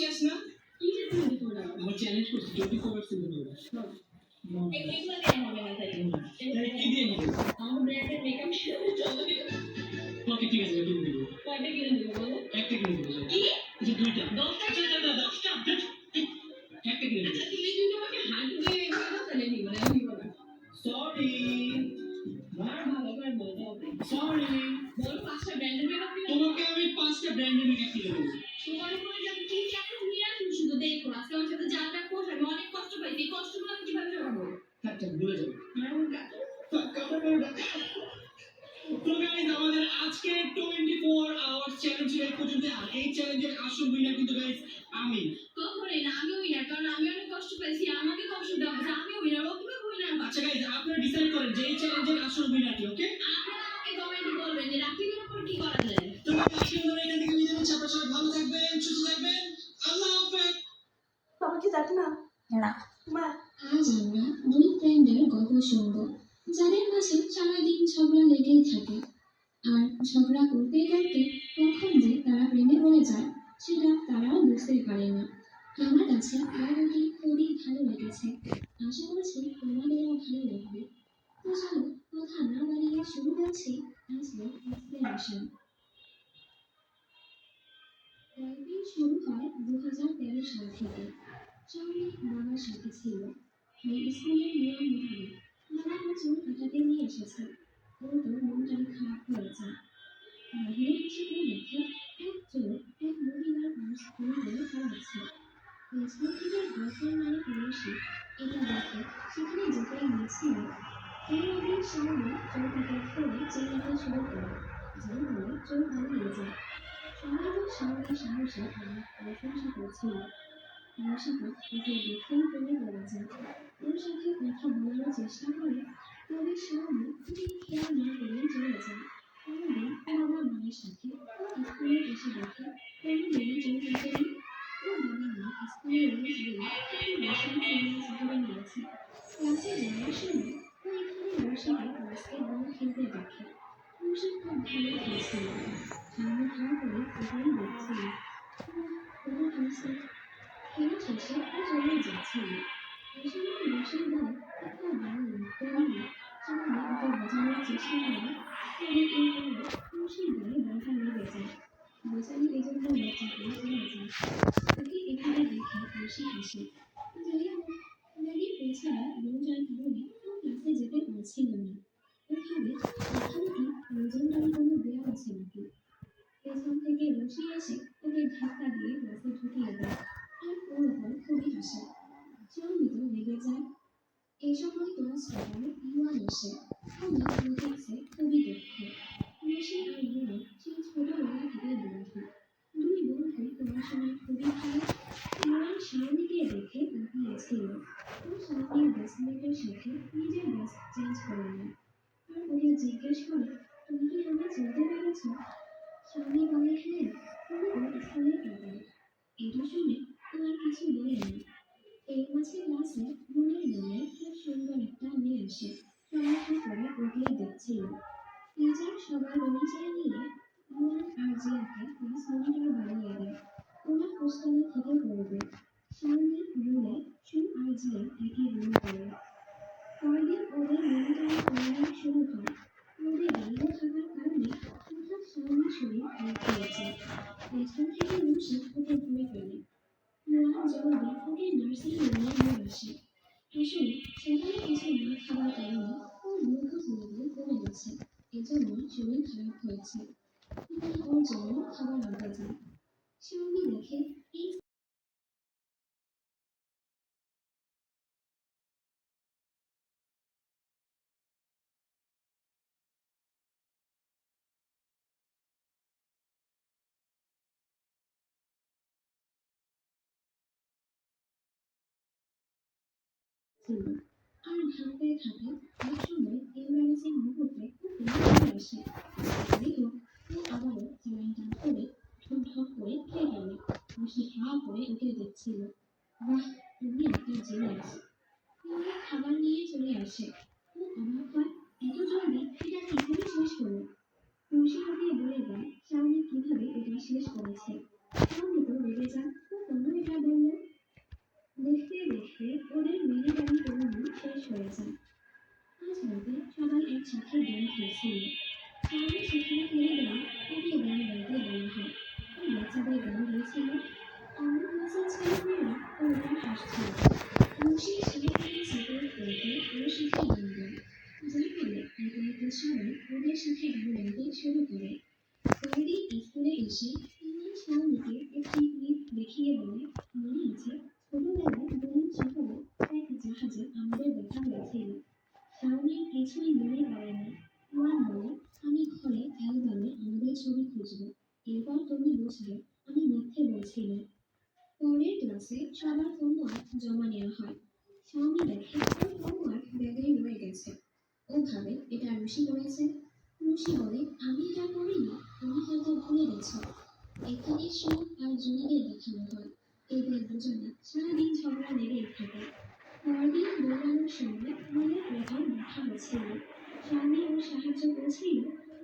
শেষ না কি যে 24 আওয়ার্স আমার চ্যালেঞ্জ করছি 24 আওয়ার্স ইন দ্য এগুলো কেন হবে না তাই কি দিয়ে নিব আমার ব্র্যান্ডের মেকআপ শুরু চলো ওকে ঠিক আছে কিনে দেব কয়টা কিনে দেব বলো একটা কিনে দেব কি যে দুইটা 10টা কিনে দাও 10টা একটা কিনে দেব আচ্ছা তুমি যদি আমাকে হাত দিয়ে বলো তাহলে নিব না আমি নিব না সরি মার ভালো করে বলতে হবে সরি বলো 5টা ব্র্যান্ডের মেকআপ কিনে তোমাকে আমি 5টা ব্র্যান্ডের মেকআপ কিনে দেব তোমার উপরে যখন কি চাকরি নিয়ে তুমি শুধু দেখো আজকে আমার সাথে যা যা করছ আমি অনেক কষ্ট পাইছি এই কষ্টগুলো আমি কিভাবে জমাবো আচ্ছা ভুলে যাও তুমি গাইস আমাদের আজকে 24 আওয়ার্স চ্যালেঞ্জ এর পর্যন্ত আর এই চ্যালেঞ্জের আসল উইনার কিন্তু গাইস আমি কখনোই না আমি উইনার কারণ আমি অনেক কষ্ট পাইছি আমাকে কষ্ট দেওয়া হয়েছে আমি উইনার ও কিভাবে উইনার আচ্ছা গাইস আপনারা ডিসাইড করেন যে এই চ্যালেঞ্জের আসল উইনার কি ওকে আপনারা আমাকে কমেন্টে বলবেন যে রাকিবের উপর কি করা যায় তো আজকে আমরা এখান থেকে বিদায় নিচ্ছি আপনারা সবাই ভালো থাকবেন সুস্থ থাকবেন আল্লাহ হাফেজ বাবা কি যাবে না না মা আজ আমরা দুই ফ্রেন্ডের গল্প শুনব যাদের মাঝে সারাদিন ঝগড়া লেগেই থাকে আর ঝগড়া করতে করতে কখন যে তারা প্রেমে পড়ে যায় সেটা তারাও বুঝতে পারে না আমার কাছে গল্পটি খুবই ভালো লেগেছে আশা করছি তোমাদেরও ভালো লাগবে তো চলো কথা না বাড়িয়ে শুরু করছি আজকের এক্সপ্লেনেশন গল্পটি শুরু হয় 2013 সাল থেকে শাওনি বাবার সাথে ছিল স্কুলের নিয়ম মোতাবেক বাবা প্রচুর কাটাতে নিয়ে এসেছে ওর তো মনটা খারাপ হয়ে যায় বাহিরে এসে ও দেখে এক চোর এক মহিলার পার্স খুলে দিয়ে পালাচ্ছে ফেসবুক থেকে গার্লফ্রেন্ড মানে পড়োশি এটা দেখে সেখানে যেতেই নিয়েছিল এর আগে শাওনি চোরটাকে ফোনে চিল্লাতে শুরু করে যার ফলে চোর পালিয়ে যায় সবাই তো শাওনির সাহসে অনেক প্রশংসা করছিল রসিকা ওকে দেখেই প্রেমে পড়ে যায় ওর সাথে কথা বলার চেষ্টা করে তবে শাওনি খুবই খেয়াল না করে চলে যায় কোনোদিন বাবা মায়ের সাথে স্কুলে এসে দেখে কোনোদিন চোর আসেনি ওর বাবা মা স্কুলে রোজ বলে খুব বেশি সিরিয়াস ধরে নিয়েছে ক্লাসে যাওয়ার সময় ও এখানে রসিকা বাস্কেটবল খেলতে দেখে রসিক খুব ভালো খেলছিল সামনে খাওয়া করে ওটাই দেখছিল কোনো হাসি খেলা শেষে ও চলে যাচ্ছিল এই সময় রসিক বলে একটা ভালো লাগতে পারলে সামনে ওকে বোঝানোর চেষ্টা করে তবে এই কারণে রসিক বলে বলটা লেগে যায় বোঝানো এই জন্য লজ্জা করে চলে যায় ওকে এখানে দেখে রসিক হাসে যাই হোক ম্যাগি পৌঁছালে রোজার কারণে ও ক্লাসে যেতে পারছিল না ও ভাবে এখানে কি রোজনটার কোনো দেওয়া আছে নাকি পেছন থেকে রসি এসে ওকে ধাক্কা দিয়ে ক্লাসে ঢুকিয়ে দেয় আর ওর উপর খুবই হাসে শাওনি তো রেগে যায় এই সময় ক্লাস টিচার ইউয়ান আসে উনি ফিজিক্সে খুবই দক্ষ রসি আর ইউয়ান সেই ছোটবেলা থেকে বন্ধু দুই বন্ধু পড়াশোনায় খুবই ভালো ইউয়ান শাওনিকে দেখে তাকিয়েছিল ও শাওনির বেসমেটের সাথে নিজের ড্রেস চেঞ্জ করে নেয় আর ওকে জিজ্ঞেস করে তুমি কি আমায় চিনতে পেরেছ শাওনি বলে হ্যাঁ তুমি ওর স্কুলের টপার এটা শুনে ও আর কিছু বলে না এই মাঝে ক্লাসে রুলের নামে খুব সুন্দর একটা মেয়ে আসে পড়াশোনা করে ওকেই দেখছিল টিচার সবার পরিচয় নিয়ে রুল আর জিয়াকে ক্লাস মনিটর বানিয়ে দেয় ওরা হোস্টেলে থেকে পড়বে শাওনি রুলে সু আর জিয়া একই রুম করে পরদিন ওদের মনিটরে অনলাইন শুরু হয় রোদে দাঁড়িয়ে থাকার কারণে হঠাৎ শাওনির শরীর খারাপ হয়ে যায় পেছন থেকে রুশি ওকে ধরে ফেলে নোয়ার জলদি ওকে নার্সিং হোমে নিয়ে আসে আসলে সকালে কিছু না খাওয়ার কারণে ওর গ্লুকোজ লেভেল কমে গেছে এজন্য শরীর খারাপ হয়েছে তাই ওর জন্য খাবার আনতে যায় শাওনি দেখে এই ছিল আর ভাবতে থাকে একসময় এমার্জেন্সি মুহূর্তে খুব চলে আসে যাই হোক ও আবারও স্যালাইনটা ধরে ঠক ঠক করে খেয়ে গেল খুশি হা করে ওকে দেখছিল বাহ তুমি একটা জিনিস ওকে খাবার নিয়ে চলে আসে ও অবাক হয় এত জলদি এটা কিভাবে শেষ হলো খুশি ওকে বলে দেয় শাওনি কিভাবে এটা শেষ করেছে শাওনি তো রেগে যায় ও কোনো ছিল। শাওমি সেখানে ফিরে গেলে ওকে গান গাইতে বলা হয়। ও বাচ্চাদের গান গাইছিল। আমার ক্লাসের ছেলেমেয়েরা ওরা হাসছিল। রশির সামনে সাপোর্ট করতে ওর সাথে গান গায়, যার ফলে একে একে সবাই ওদের সাথে গান গাইতে শুরু করে। পরের দিন স্কুলে এসে ইমরান শাওমিকে একটি ক্লিপ দেখিয়ে বলে, মনে আছে ছোটবেলায় দুদিন সকালে এক জাহাজে আমাদের দেখা হয়েছিল। শাওমির কিছুই মনে পড়ে না। ইমরান বলে, আমি ঘরে অ্যালবামে আমাদের ছবি খুঁজব, এরপর তুমি বুঝবে আমি মিথ্যে বলছি না। পরের ক্লাসে সবার হোমওয়ার্ক জমা নেওয়া হয়। শাওমি দেখে ওর হোমওয়ার্ক ব্যাগে রয়ে গেছে। ও ভাবে এটা রুশি করেছে। রুশি বলে, আমি এটা করিনি, তুমি হয়তো ভুলে গেছ। এখানে সুখ আর জুনিকে দেখানো হয়। এদের দুজনে সারাদিন ঝগড়া লেগেই থাকে। পরদিন দৌড়ানোর সময় মিলের প্রথম দেখা হচ্ছিল। স্বামী ওর সাহায্য করেছিল,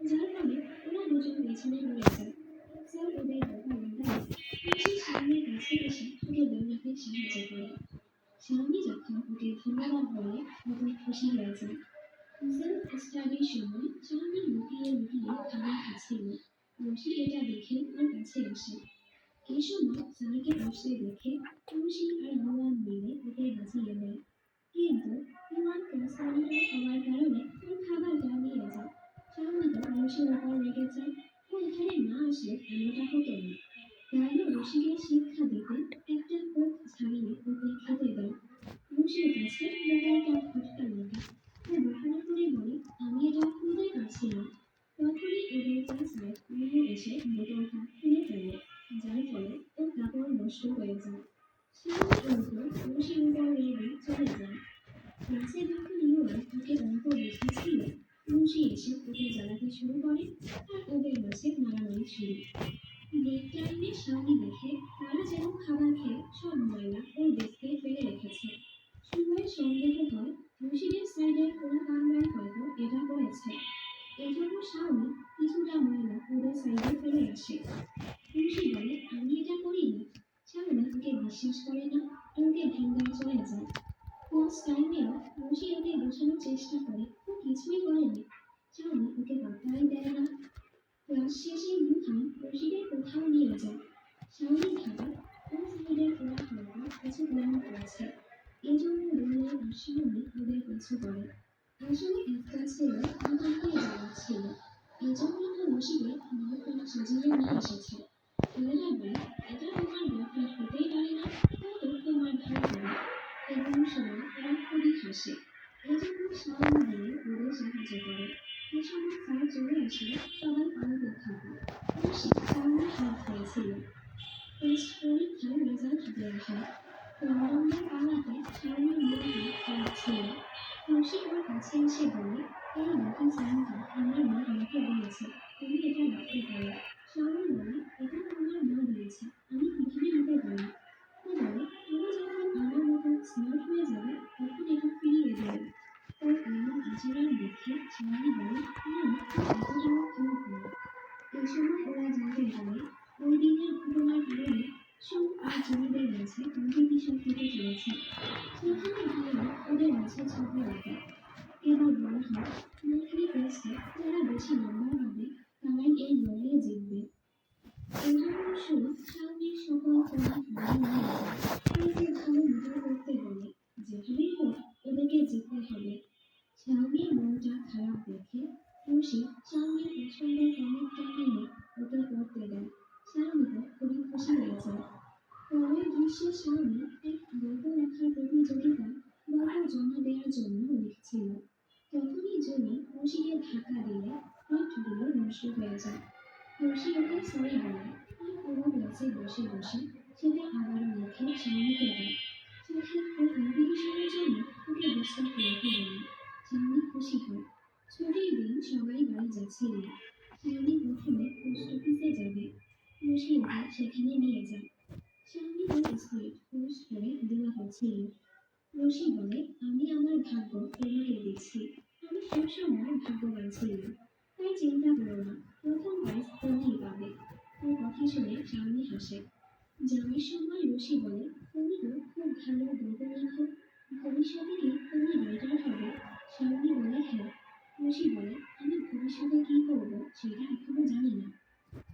যার ফলে ওরা দুজন পেছনে পড়ে যায়। স্যার ওদের কথা বললেন, রুশি স্বামীর কাছে এসে ওকে দৌড়াতে সাহায্য করে। স্বামী যখন ওকে ধন্যবাদ বলে তখন খুশি হয়ে যায়। সেলফ স্টাডির সময় স্বামী লুকিয়ে লুকিয়ে খাবার খাচ্ছিল। রুশি এটা দেখে ওর কাছে আসে। এই সময় স্যারকে আসতে দেখে রুশি আর ইউয়ান মিলে ওকে বাঁচিয়ে দেয়। কিন্তু ইউয়ান ক্লাস মনিটর হওয়ার কারণে ওর খাবারটা নিয়ে যায়। স্বামী তো রুশির উপর রেগে যায়। ও এখানে না আসলে এমনটা হতো না। তাই ও রুশিকে শিক্ষা দিতে একটা কোক ছাড়িয়ে ওকে খেতে দেয়। রুশির কাছে ব্যাপারটা খটকা লাগে। ও বাহানা করে বলে, আমি এটা খুলতে পারছি না। তখনই ওদের ক্লাসমেট মিনু এসে বোতলটা খুলে ফেলে, যার ফলে ওর কাপড় নষ্ট হয়ে যায়। স্বামী ওর উপর রুশির উপর রেগে চলে যায়। ক্লাসে যখন ইউয়ান ওকে অঙ্ক বোঝাচ্ছিল, রুশি এসে ওকে জ্বালাতে শুরু করে আর ওদের মাঝে মারামারি শুরু। ব্রেক টাইমে স্বামী দেখে তারা যেন খাবার খেয়ে সব ময়লা ওর ডেস্কে ফেলে রেখেছে। সবাই সন্দেহ হয় রশিদের সাইডের কোনো কামরায় হয়তো এটা করেছে। এজন্য স্বামী কিছুটা ময়লা ওদের সাইডে ফেলে আসে। রশি বলে, আমি এটা করিনি। স্বামী ওকে বিশ্বাস করে না, ওকে ভেঙে চলে যায়। ক্লাস টাইমেও রশি ওকে বোঝানোর চেষ্টা করে ও কিছুই করেনি। স্বামী ওকে পাত্তাই দেয় না। ক্লাস শেষে ইউহান রশিদের কোথাও নিয়ে যায়। স্বামী ভাবে ওর সাইডের ওরা হয়তো কিছু প্ল্যান করেছে, এই জন্য রুমে আর স্বামী ওদের পিছু করে। আসলে একটা ছেলে ইউহানকে জ্বালাচ্ছিল, এই জন্যই তো রশিকে বয়ফ্রেন্ড সাজিয়ে নিয়ে এসেছে। ছেলেরা বলে, এটা তোমার বয়ফ্রেন্ড হতেই পারে না, হয়তো তোমার ভাই হবে। এমন সময় ওরা খুবই হাসে। এই জন্য স্বামী গিয়ে ওদের সাহায্য করে। এই সময় স্যার চলে আসলে সবাই আনন্দে থাকে। রশি স্যারের হাত ধরেছিল। টেস্ট পরীক্ষার রেজাল্ট দেওয়া হয়। লন্ডনের পালাতে স্বামীর মনটা খারাপ ছিল। রশি ওর কাছে এসে বলে, এই নতুন সাইনটা আমার মা আমাকে দিয়েছে, তুমি এটা রাখতে পারো। স্বামী বলে, এটা তোমার মা দিয়েছে, আমি কিভাবে নিতে পারি? ও বলে, তুমি যখন আমার মতো স্মার্ট হয়ে যাবে তখন এটা ফিরিয়ে দেবে। ওর এমন আচরণ দেখে স্বামী বলে, না, এতটাও খারাপ না। এই সময় ওরা জানতে পারে ওই দিনের ঘটনার কারণে সুখ আর জমিদের মাঝে কম্পিটিশন থেকে চলেছে। সেখানে গিয়ে ওদের মাঝে ঝগড়া লাগে। এবার বলা হয় মান্থলি টেস্টে যারা বেশি নাম্বার পাবে তারাই এই লড়াইয়ে জিতবে। এই জন্য সুখ স্বামীর সকল পয়েন্ট ভালো নিয়ে যায়। ওকে ভালো মজা করতে বলে, যেভাবেই হোক ওদেরকে জিততে হবে। স্বামীর মনটা খারাপ দেখে রশি স্বামীর পছন্দের কমিকটা কিনে ওকে পড়তে দেয়। স্বামী তো খুবই খুশি হয়ে যায়। পরের দৃশ্যে স্বামী এক গল্প লেখার প্রতিযোগিতায় গল্প জমা দেওয়ার জন্য লিখছিল। তখনই জমি রশিকে ধাক্কা দিলে প্রিন্টগুলো নষ্ট হয়ে যায়। রশি ওকে সরি বলে আর পুরো ক্লাসে বসে বসে সেটা আবারও লিখে স্বামীকে দেয়। সাথে ওর কম্পিটিশনের জন্য ওকে ডিস্টার্ব করতে বলে। স্বামী খুশি হয়। ছুটির দিন সবাই বাড়ি যাচ্ছিল। স্বামী প্রথমে পোস্ট অফিসে যাবে। রশি ওকে সেখানে নিয়ে যায়। স্বামী ওর স্লেট পোস্ট করে দেওয়া হচ্ছিল। রশি বলে, আমি আমার ভাগ্য তোমাকে দিচ্ছি, আমি সবসময় ভাগ্যবান ছিলাম, তাই চিন্তা করো না, প্রথম প্রাইজ তুমিই পাবে। ওর কথা শুনে স্বামী হাসে। যাওয়ার সময় রশি বলে, তুমি তো খুব ভালো গল্প লেখো, ভবিষ্যতে কি তুমি রাইটার হবে? স্বামী বলে, হ্যাঁ। রুশি বলে, আমি ভবিষ্যতে কি করব সেটা এখনো জানি না।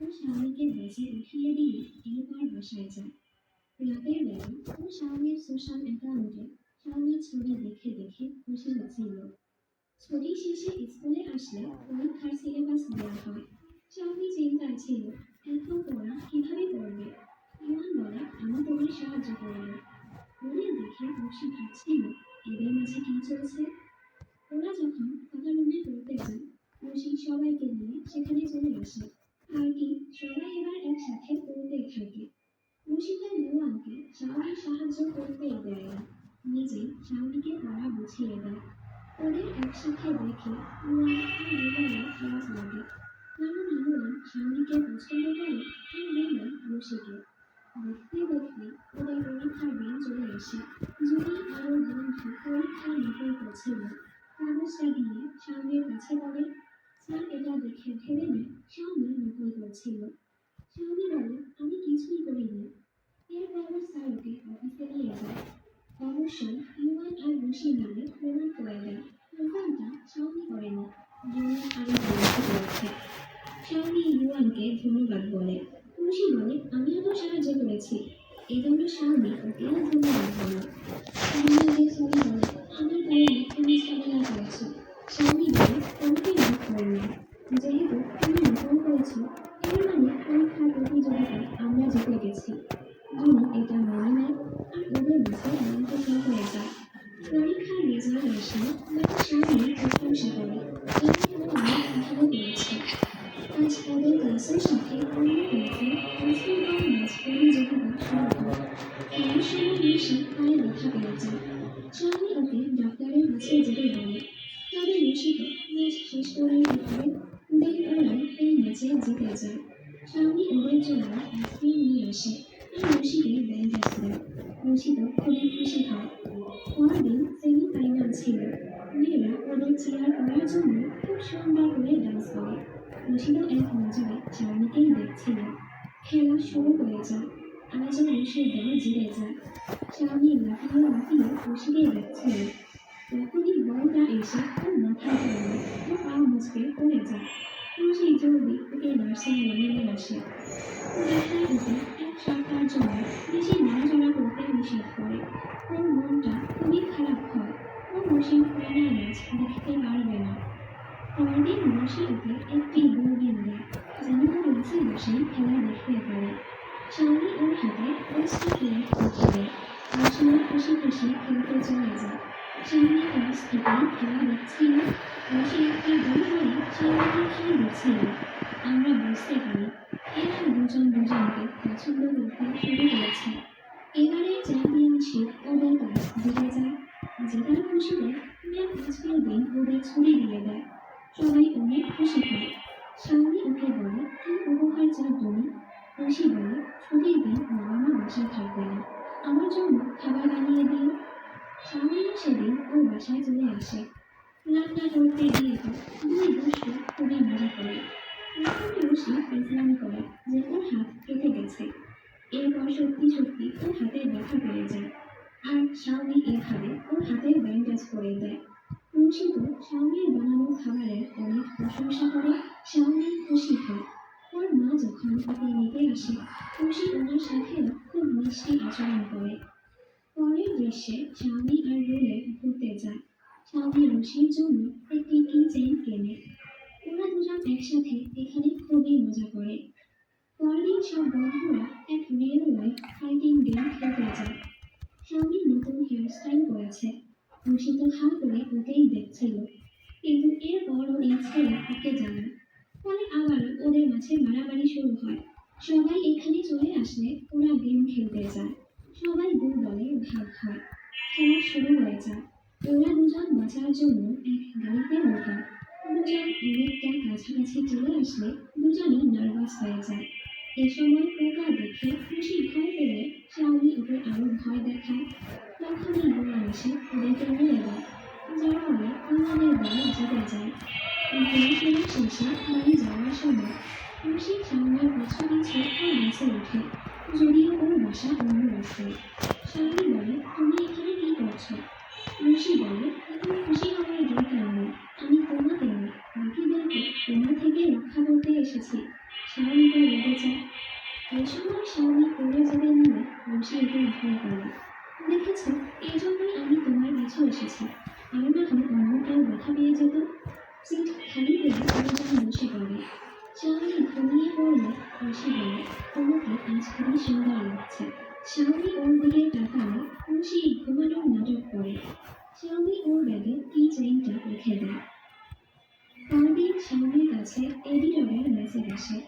ও স্বামীকে বেঁচে উঠিয়ে দিয়ে এরপর বাসায় যায়। রাতের বেলা ও স্বামীর সোশ্যাল অ্যাকাউন্টে স্বামীর ছবি দেখে দেখে খুশি হচ্ছিল। ছুটি শেষে স্কুলে আসলে পরীক্ষার সিলেবাস দেওয়া হয়। স্বামী চিন্তায় ছিল, এখন ওরা কিভাবে পড়বে। ইমান বলে, আমি তোমার সাহায্য করব। ওদের দেখে খুশি ভাবছিল এদের মাঝে কি চলছে। ওরা যখন ফাঁকা রুমে পড়তে যায়, রশি সবাইকে নিয়ে সেখানে চলে আসে। আর কি সবাই এবার একসাথে পড়তে থাকে। রশি তার ইউয়ানকে স্বামীর সাহায্য করতেই দেয় না, নিজেই স্বামীকে পড়া বুঝিয়ে দেয়। ওদের একসাথে দেখে ইউয়ান আর রুবেলের খারাপ লাগে, কারণ ইউয়ান স্বামীকে পছন্দ করে আর রুবেল রশিকে। দেখতে দেখতে ওদের পরীক্ষার দিন চলে আসে। জুনি আর ওর বন্ধু পরীক্ষার নকল করছিল। কাগজটা দিয়ে স্বামীর কাছে বলে, স্যার এটা দেখে ভেবে নেয় স্বামী নকল করছিল। স্বামী বলে, আমি কিছুই করিনি। এরপর স্যার ওকে অফিসে নিয়ে যায়। অবশ্যই ইউয়ান আর রশি মিলে প্রমাণ করে দেয় নকলটা স্বামী করেনি, জুনি আর ওর বন্ধু করেছে। স্বামী ইউয়ানকে ধন্যবাদ বলে। রশি বলে, আমিও তো সাহায্য করেছি। এজন্য স্বামী ওকেও ধন্যবাদ বলে। ইউয়ানকে সরি বলে, আমার কারণে তুমি ঝামেলা করেছো। স্বামী বলে, তোমাকে মাফ করলাম। যেহেতু তুমি নকল করেছো, এর মানে পরীক্ষার প্রতিযোগিতায় আমরা জিতে গেছি। জুনি এটা মনে নেয় আর ওদের মাঝে মন্তব্য হয়ে যায়। পরীক্ষার রেজাল্ট আসলে তখন স্বামী প্রশংসা করে, এমনি ও অনেক ভালো করেছে। আজ ওদের ক্লাসের সাথে অন্য ক্লাসে বাস্কেটবল ম্যাচ প্রতিযোগিতা শুরু হয়। খেলার সময় রশি পায়ে ব্যথা পেয়ে যায়। স্বামী ওকে ডাক্তারের কাছে যেতে বলে। তবে রশি তো ম্যাচ শেষ করেই উঠবে। দেন ওরাই এই ম্যাচে জিতে যায়। স্বামী ওদের জন্য আইসক্রিম নিয়ে আসে আর রশিকে ব্যান্ডেজ দেয়। রশি তো খুবই খুশি হয়। পরদিন সেমিফাইনাল ছিল। মেয়েরা ওদের চিয়ার করার জন্য খুব সুন্দর করে ডান্স করে। রশিদও এক নজরে স্বামীকেই দেখছিল। খেলা শুরু হয়ে যায়। আজও রশির দল জিতে যায়। স্বামী লাফিয়ে লাফিয়ে রশিকে দেখছিল। তখনই বলটা এসে ওর মাথায় পড়ল। ও পা মুচকে পড়ে যায়। রশি জলদি ওকে নার্সিং হোমে নিয়ে আসে। ডাক্তার ওকে 1 সপ্তাহের জন্য বেশি নড়াচড়া করতে নিষেধ করে। ওর মনটা খুবই খারাপ হয়। ও রশির ফাইনাল ম্যাচ দেখতে পারবে না। পরদিন রশি ওকে একটি দূরবীন দেয়, যেন ও নিচে বসে খেলা দেখতে পারে। স্বামী ওর হাতে ওয়েস্টার প্লেট রেখে দেয়। রশিও খুশি খুশি খেলতে চলে যায়। স্বামী ক্লাস থেকেই খেলা দেখছিল। রশি একটা গোল করে স্বামীকে খেয়ে দিচ্ছিল। আমরা বুঝতে পারি এরা দুজন দুজনকে পছন্দ করতে শুরু করেছে। এবারে চ্যাম্পিয়নশিপ ওদের ক্লাস জিতে যায়। জেতার খুশিতে ম্যাম আজকের দিন ওদের ছুটি দিয়ে দেয়। সবাই অনেক খুশি হয়। স্বামী ওকে বলে, কি উপহার চাও তুমি? রশি বলে, ছুটির দিন বাবা মা বাসায় থাকবে না, আমার জন্য খাবার বানিয়ে দিও। স্বামীও সেদিন ওর বাসায় চলে আসে। রান্না করতে গিয়ে তো দুই দুষ্টু খুবই মজা করে। প্রথমে রশি ইসলামি করে যে ওর হাত কেটে গেছে। এরপর সত্যি সত্যি ওর হাতে ব্যথা পেয়ে যায়। আর স্বামী এভাবে ওর হাতে ব্যান্ডেজ করে দেয়। রশি তো স্বামীর বানানো খাবারের অনেক প্রশংসা করে। স্বামী খুশি হয়। ওর মা যখন ওকে নিতে আসে, রশি ওনার সাথেও খুব মিষ্টি আচরণ করে। পরের দৃশ্যে স্বামী আর রুলে ঘুরতে যায়। স্বামী রশির জন্য একটি কি চেইন কেনে। ওরা দুজন একসাথে এখানে খুবই মজা করে। পরদিন সব বন্ধুরা এক রিয়েল লাইফ ফাইটিং গেম খেলতে যায়। স্বামী নতুন হেয়ারস্টাইল করেছে। রশি তো হাল করে ওকেই দেখছিল, কিন্তু এরপর ও এই ছেলে ওকে জানায়। ফলে আবারও ওদের মাঝে মারামারি শুরু হয়। সবাই এখানে চলে আসলে ওরা গেম খেলতে যায়। সবাই দু দলে ভাগ হয়। খেলা শুরু হয়ে যায়। ওরা দুজন বাঁচার জন্য এক গাড়িতে ওঠে। দুজন অনেকটা কাছাকাছি চলে আসলে দুজনই নার্ভাস হয়ে যায়। এ সময় পোকা দেখে খুশি ভয় পেলে স্বামী ওকে আরো ভয় দেখায়। তখনই ইউয়ান এসে ওদেরকে মেরে দেয়, যার ফলে ইউয়ানের দল জিতে যায়। গেম খেলা শেষে বাড়ি যাওয়ার সময় রশি স্বামীর পিছু পিছু ওর বাসে ওঠে, যদিও ওর বাসা অন্য রাস্তায়। স্বামী বলে, তুমি এখানে কি করছো? রশি বলে, এখন খুশি হওয়ার দরকার নেই, আমি তোমাকে খুশি ওকে ভয় করে। দেখেছ, এই জন্যই আমি তোমার কাছে এসেছি। আর না হয় অন্য কেউ ব্যথা পেয়ে যেত। সিট খালি পেয়ে দুজন বসে পড়ে। শাওনি ঘুমিয়ে পড়লে খুশি বলে, তোমাকে আজ খুবই সুন্দর লাগছে। শাওনি ওর দিকে তাকালে খুশি ঘুমানোর নাটক করে। শাওনি ওর ব্যাগে কি চেইনটা রেখে দেয়। পরদিন শাওনির কাছে এডিটরের মেসেজ আসে।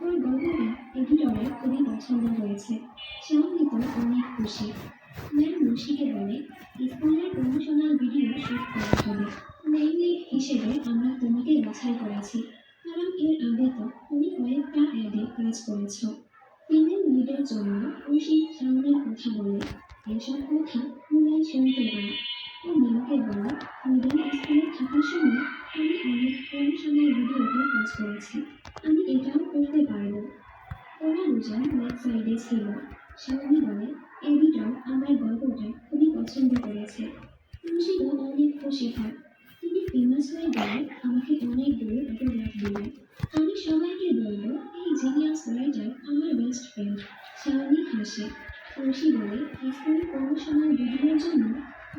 ওর গল্পটা এডিটরের খুবই পছন্দ হয়েছে। শাওনি তো অনেক খুশি। ম্যাম রুশিকে বলে, স্কুলের প্রমোশনাল ভিডিও শুট করা হবে। মেইন লিড হিসেবে আমরা তোমাকে বাছাই করেছি, কারণ এর আগে তো তুমি কয়েকটা অ্যাডে কাজ করেছ। ফিমেল লিডের জন্য রুশি শাওনির কথা বলে। এসব কথা মুলাই শুনতে পায়। ও ম্যামকে বলে, মিডল স্কুলে থাকার সময় আমি অনেক প্রমোশনাল ভিডিওতে কাজ করেছি, আমি এটাও করতে পারবো। ওরা দুজন লেফট সাইডে ছিল। শাওনি বলে, এডিটর আমার গল্পটা খুবই পছন্দ করেছে। রুশিও অনেক খুশি হয়। তুমি ফেমাস হয়ে গেলে আমাকে অনেক দূরে অটোগ্রাফ দিবে। আমি সবাইকে বলবো এই জিনিয়াস রাইটার আমার বেস্ট ফ্রেন্ড। শাওনি হাসে। রুশি বলে, স্কুল প্রমোশনাল ভিডিওর জন্য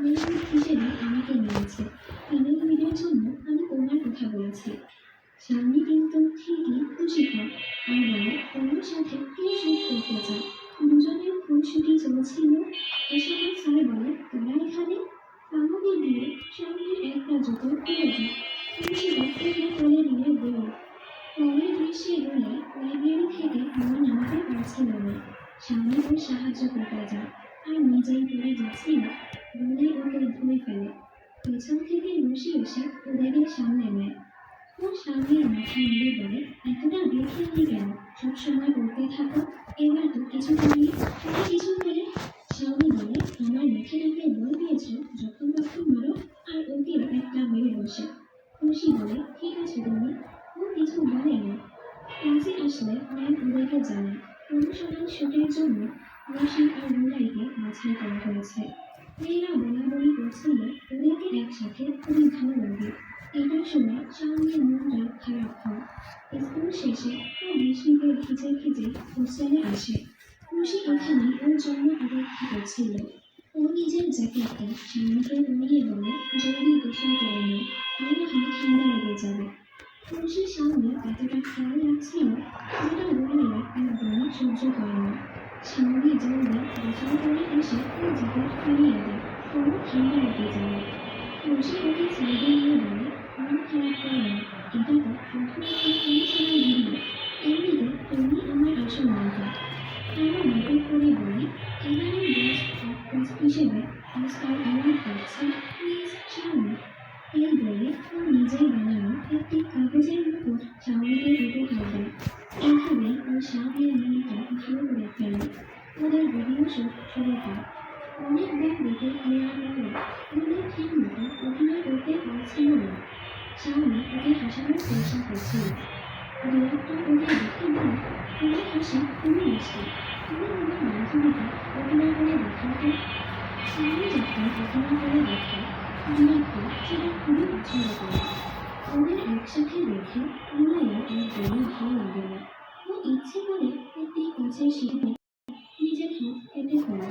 মেল লিড হিসেবে আমাকে নিয়েছে। ফিমেল লিডের জন্য আমি তোমার কথা বলেছি। শাওনি কিন্তু ঠিকই খুশি হয় আর বলে, তোমার সাথে কে শুট করতে চায়? দুজনের খুনসুটি চলছিল। এসবের স্যার বলে, তোরা এখানে? আমাকে দিয়ে শাওনির একটা জুতো খুলে যায়। খুশিটা ওকে কোলে নিয়ে বেরোয়। পরের দৃশ্যে গেলে লাইব্রেরি থেকে মন নামাতে পারছিল না। শাওনি ওর সাহায্য করতে যায় আর নিজেই পড়ে যাচ্ছিল বলে ওকে ধরে ফেলে। পেছন থেকে রুশি এসে ওদেরকে সামনে নেয়। ও শাওনির মাথা নেড়ে বলে, এতটা বেখেয়ালি কেন? সবসময় পড়তে থাকো, এবার তো কিছু করলে। তুমি কিছু করে? শাওনি বলে, আমার মাথাটাকে বল দিয়েছ, যখন তখন মারো আর ওকে একটা মেরে বসে। খুশি বলে, ঠিক আছে তুমি। ও কিছু বলে না। ক্লাসে আসলে ম্যাম ওদেরকে জানায় প্রমোশনাল শুটের জন্য রুশি আর মুলাইকে বাছাই করা হয়েছে। মেয়েরা বলাবলি করছিল ওদেরকে একসাথে খুবই ভালো লাগে। এটা শুনে শাওনির মনটা খারাপ হয়। স্কুল শেষে ও বৃষ্টিতে ভিজে ভিজে হোস্টেলে আসে। রুশি এখানে ওর জন্য অপেক্ষা করছিল। ও নিজের জ্যাকেটটা শাওনিকে পরিয়ে বলে, জলদি গোসল করে নাও, আর না হয় ঠান্ডা লেগে যাবে। রুশির সামনে এতটা খেয়াল রাখছিল যেটা বললে একদমই সহ্য হয় না। শাওনি জলদি গোসল করে এসে ওর জ্যাকেট ফিরিয়ে দেয়, কোনো ঠান্ডা লেগে যাবে। রুশি ওকে সাইডে নিয়ে বলে, মন খারাপ করে না, এটা তো প্রথম একটা প্রমোশনাল ভিডিও। এমনিতে তুমি আমার আসল নায়িকা। আরও নাটক করে বলে, এবারে বেস্ট অ্যাক্ট্রেস হিসেবে অস্কার অ্যাওয়ার্ড পাচ্ছে মিস শাওনি। এই বলে ও নিজেই বানানো একটি কাগজের মুকুট শাওনিকে উপহার দেয়। এইভাবেই ও শাওনির মনটা ভালো করে ফেলে। ওদের ভিডিও শুট শুরু হয়। অনেকবার দেখে নেওয়ার পরও মুলা ঠিক মতো অভিনয় করতে পারছিল না। শাওনি ওকে হাসানোর চেষ্টা করছিল। ডিরেক্টর ওকে দেখে বলে, তোমার হাসি খুবই মিষ্টি, তুমি আমার বান্ধবীকে অভিনয় করে দেখাও তো। শাওনি যখন অভিনয় করে দেখে ডিরেক্টর সেটা খুবই পছন্দ করে। ওদের একসাথে দেখে মুলাইয়ের একদমই ভালো লাগে না। ও ইচ্ছে করে একটি কাছের সিঁড়িতে নিজের হাত কেটে ফেলে।